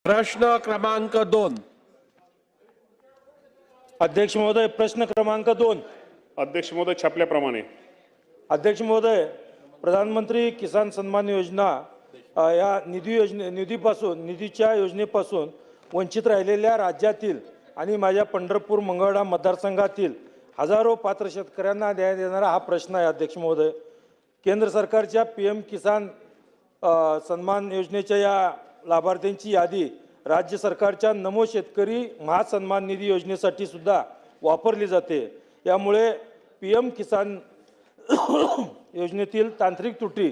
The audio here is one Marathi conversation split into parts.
प्रश्न क्रमांक 2. अध्यक्ष महोदय, प्रश्न क्रमांक 2. अध्यक्ष महोदय, छापल्याप्रमाणे. अध्यक्ष महोदय, प्रधानमंत्री किसान सन्मान योजना या निधीच्या योजनेपासून वंचित राहिलेल्या राज्यातील आणि माझ्या पंढरपूर मंगळवेढा मतदारसंघातील हजारो पात्र शेतकऱ्यांना न्याय देणारा हा प्रश्न आहे. अध्यक्ष महोदय, केंद्र सरकारच्या PM किसान सन्मान योजनेच्या या लाभार्थ्यांची यादी राज्य सरकारच्या नमो शेतकरी महासन्मान निधी योजनेसाठी सुद्धा वापरली जाते. यामुळे PM किसान योजनेतील तांत्रिक त्रुटी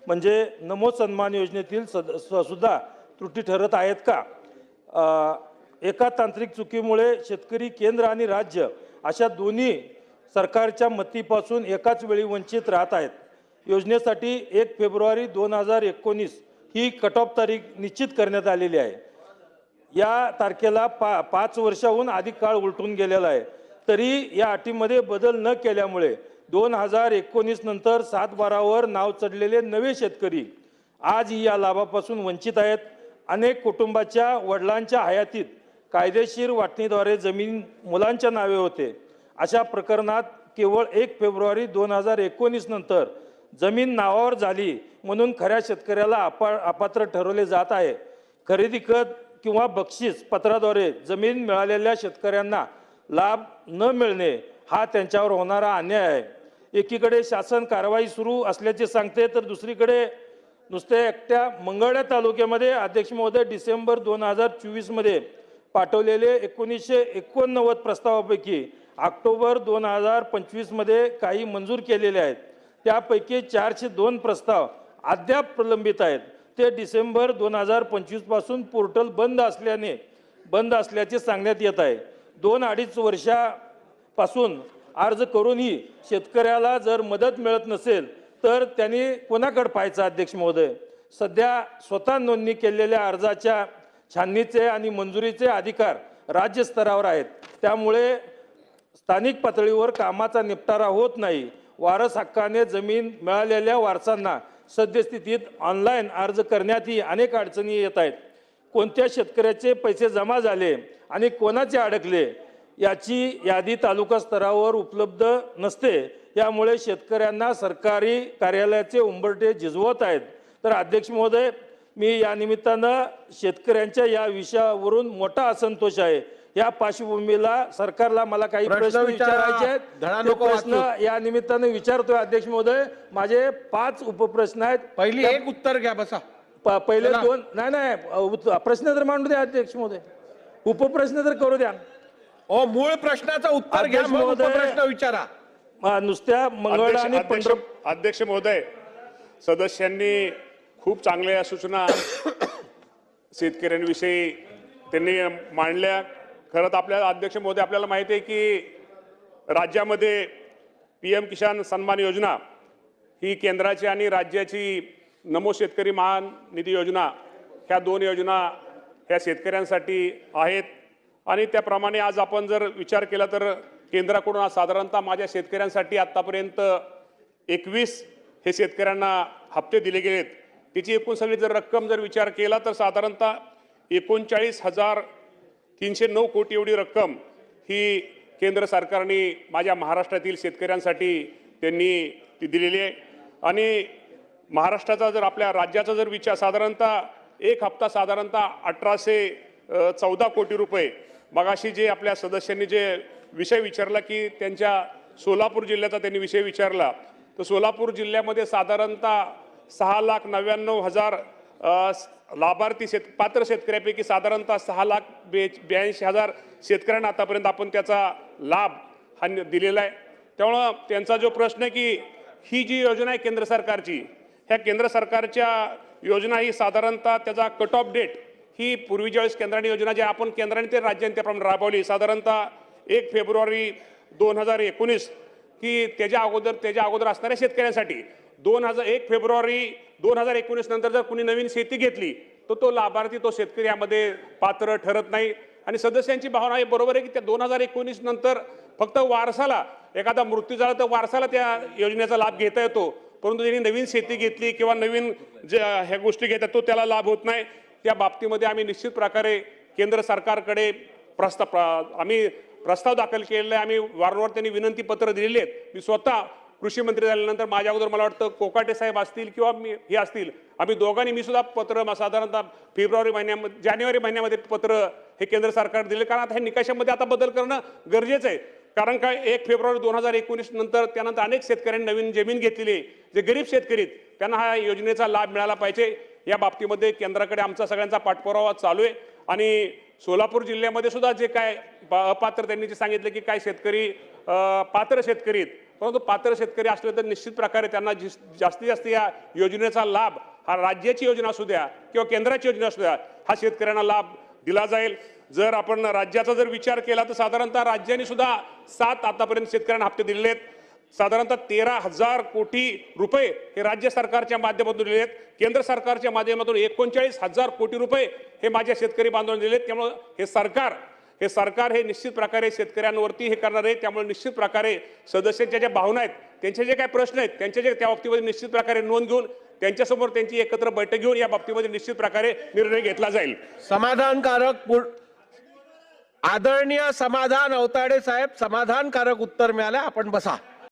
म्हणजे नमो सन्मान योजनेतील सुद्धा त्रुटी ठरत आहेत का? एका तांत्रिक चुकीमुळे शेतकरी केंद्र आणि राज्य अशा दोन्ही सरकारच्या मतीपासून एकाच वेळी वंचित राहत आहेत. योजनेसाठी 1 फेब्रुवारी 2019 ही कट ऑफ तारीख निश्चित करण्यात आलेली आहे. या तारखेला 5 वर्षाहून अधिक काळ उलटून गेलेला आहे. तरी या अटीमध्ये बदल न केल्यामुळे 2019 नंतर 7/12 नाव चढलेले नवे शेतकरी आजही या लाभापासून वंचित आहेत. अनेक कुटुंबाच्या वडिलांच्या हयातीत कायदेशीर वाटणीद्वारे जमीन मुलांच्या नावे होते. अशा प्रकरणात केवळ 1 फेब्रुवारी 2019 नंतर जमीन नावावर झाली म्हणून खऱ्या शेतकऱ्याला अपात्र ठरवले जात आहे. खरेदी खत किंवा बक्षीस पत्राद्वारे जमीन मिळालेल्या शेतकऱ्यांना लाभ न मिळणे हा त्यांच्यावर होणारा अन्याय आहे. एकीकडे शासन कारवाई सुरू असल्याचे सांगते, तर दुसरीकडे नुसते एकट्या मंगळवेढा तालुक्यामध्ये अध्यक्ष महोदय डिसेंबर 2024 मध्ये पाठवलेले 1989 प्रस्तावापैकी ऑक्टोबर 2025 मध्ये काही मंजूर केलेले आहेत. त्यापैकी 402 प्रस्ताव अद्याप प्रलंबित आहेत. ते डिसेंबर 2025 पासून पोर्टल बंद असल्याचे सांगण्यात येत आहे. 2-2.5 वर्षापासून अर्ज करूनही शेतकऱ्याला जर मदत मिळत नसेल तर त्यांनी कोणाकडे पाहायचं? अध्यक्ष महोदय, सध्या स्वतः नोंदणी केलेल्या अर्जाच्या छाननीचे आणि मंजुरीचे अधिकार राज्य स्तरावर आहेत. त्यामुळे स्थानिक पातळीवर कामाचा निपटारा होत नाही. वारस हक्काने जमीन मिळालेल्या वारसांना सद्यस्थितीत ऑनलाईन अर्ज करण्यातही अनेक अडचणी येत आहेत. कोणत्या शेतकऱ्याचे पैसे जमा झाले आणि कोणाचे अडकले याची यादी तालुका स्तरावर उपलब्ध नसते. यामुळे शेतकऱ्यांना सरकारी कार्यालयाचे उंबरठे झिजवत आहेत. तर अध्यक्ष महोदय, मी या निमित्तानं शेतकऱ्यांच्या या विषयावरून मोठा असंतोष आहे. या पार्श्वभूमीला सरकारला मला काही प्रश्न विचारायचे आहेत. ते प्रश्न या निमित्तानं विचारतोय. अध्यक्ष महोदय, माझे 5 उपप्रश्न आहेत. पहिली एक उत्तर घ्या, बसा. पहिले 2 नाही प्रश्न तर मांडू द्या अध्यक्ष महोदय. उपप्रश्न तर करू द्या. मूळ प्रश्नाचं उत्तर घ्या, मग उपप्रश्न विचारा. नुसत्या मंगळवेढा आणि पंढरपूर. अध्यक्ष महोदय, सदस्यांनी खूप चांगल्या सूचना शेतकऱ्यांविषयी त्यांनी मांडल्या. खरं तर आपल्या अध्यक्ष महोदय, आपल्याला माहिती आहे की राज्यामध्ये PM किसान सन्मान योजना ही केंद्राची आणि राज्याची नमो शेतकरी महानिधी योजना ह्या 2 योजना ह्या शेतकऱ्यांसाठी आहेत. आणि त्याप्रमाणे आज आपण जर विचार केला तर केंद्राकडून आज साधारणतः माझ्या शेतकऱ्यांसाठी आत्तापर्यंत 21 हे शेतकऱ्यांना हप्ते दिले गेलेत. त्याची एकूण सगळी जर रक्कम जर विचार केला तर साधारणतः 39,309 कोटी एवढी रक्कम ही केंद्र सरकारने माझ्या महाराष्ट्रातील शेतकऱ्यांसाठी त्यांनी ती दिलेली आहे. आणि महाराष्ट्राचा जर आपल्या राज्याचा जर विचार साधारणतः एक हप्ता साधारणतः 1814 कोटी रुपये. मगाशी जे आपल्या सदस्यांनी जे विषय विचारला की त्यांच्या सोलापूर जिल्ह्याचा त्यांनी विषय विचारला, तर सोलापूर जिल्ह्यामध्ये साधारणतः 6,99,000 लाभार्थी पात्र शेतकऱ्यापैकी साधारणतः 6,82,000 शेतकऱ्यांना आतापर्यंत आपण त्याचा लाभ हा दिलेला आहे. त्यामुळं त्यांचा जो प्रश्न आहे की ही जी योजना आहे केंद्र सरकारची, ह्या केंद्र सरकारच्या योजना ही साधारणतः त्याचा कट ऑफ डेट ही पूर्वी ज्यावेळेस केंद्राने योजना ज्या आपण केंद्राने ते राज्याने त्याप्रमाणे राबवली साधारणतः 1 फेब्रुवारी 2019 की त्याच्या अगोदर असणाऱ्या शेतकऱ्यांसाठी 1 फेब्रुवारी 2019 नंतर जर कुणी नवीन शेती घेतली तर तो लाभार्थी तो शेतकरी यामध्ये पात्र ठरत नाही. आणि सदस्यांची भावना आहे बरोबर आहे की त्या 2019 नंतर फक्त वारसाला एखादा मृत्यू झाला तर वारसाला त्या योजनेचा लाभ घेता येतो, परंतु ज्यांनी नवीन शेती घेतली किंवा नवीन ह्या गोष्टी घेतात तो त्याला लाभ होत नाही. त्या बाबतीमध्ये आम्ही निश्चित प्रकारे केंद्र सरकारकडे आम्ही प्रस्ताव दाखल केलेला आहे. आम्ही वारंवार त्यांनी विनंती पत्र दिलेली आहेत. मी स्वतः कृषी मंत्री झाल्यानंतर माझ्या अगोदर मला वाटतं कोकाटे साहेब असतील किंवा हे असतील, आम्ही दोघांनी मी सुद्धा पत्र साधारणतः जानेवारी महिन्यामध्ये पत्र हे केंद्र सरकार दिले. कारण आता हे निकषामध्ये आता बदल करणं गरजेचं आहे. कारण काय 1 फेब्रुवारी 2019 नंतर त्यानंतर अनेक शेतकऱ्यांनी नवीन जमीन घेतलेली आहे. जे गरीब शेतकरी आहेत त्यांना हा योजनेचा लाभ मिळाला पाहिजे. या बाबतीमध्ये केंद्राकडे आमचा सगळ्यांचा पाठपुरावा चालू आहे. आणि सोलापूर जिल्ह्यामध्ये सुद्धा जे काय अपात्र त्यांनी जे सांगितले की काय शेतकरी पात्र शेतकरी आहेत, परंतु पात्र शेतकरी असले तर निश्चित प्रकारे त्यांना जास्तीत जास्त या योजनेचा लाभ हा राज्याची योजना असू द्या किंवा केंद्राची योजना असू द्या हा शेतकऱ्यांना लाभ दिला जाईल. जर आपण राज्याचा जर विचार केला तर साधारणतः राज्याने सुद्धा 7 आतापर्यंत शेतकऱ्यांना हप्ते दिलेले आहेत. साधारणतः 13,000 कोटी रुपये हे राज्य सरकारच्या माध्यमातून दिले आहेत. केंद्र सरकारच्या माध्यमातून 39,000 कोटी रुपये हे माझ्या शेतकरी बांधवांना दिलेत. त्यामुळे हे सरकार हे निश्चित प्रकारे शेतकऱ्यांवरती हे करणार आहे. त्यामुळे निश्चित प्रकारे सदस्यांच्या ज्या भावना आहेत, त्यांचे जे काही प्रश्न आहेत, त्यांचे जे त्या बाबतीमध्ये निश्चित प्रकारे नोंद घेऊन त्यांच्यासमोर त्यांची एकत्र बैठक घेऊन या बाबतीमध्ये निश्चित प्रकारे निर्णय घेतला जाईल. समाधानकारक आदरणीय समाधान अवताडे साहेब, समाधानकारक उत्तर मिळालं. आपण बसा.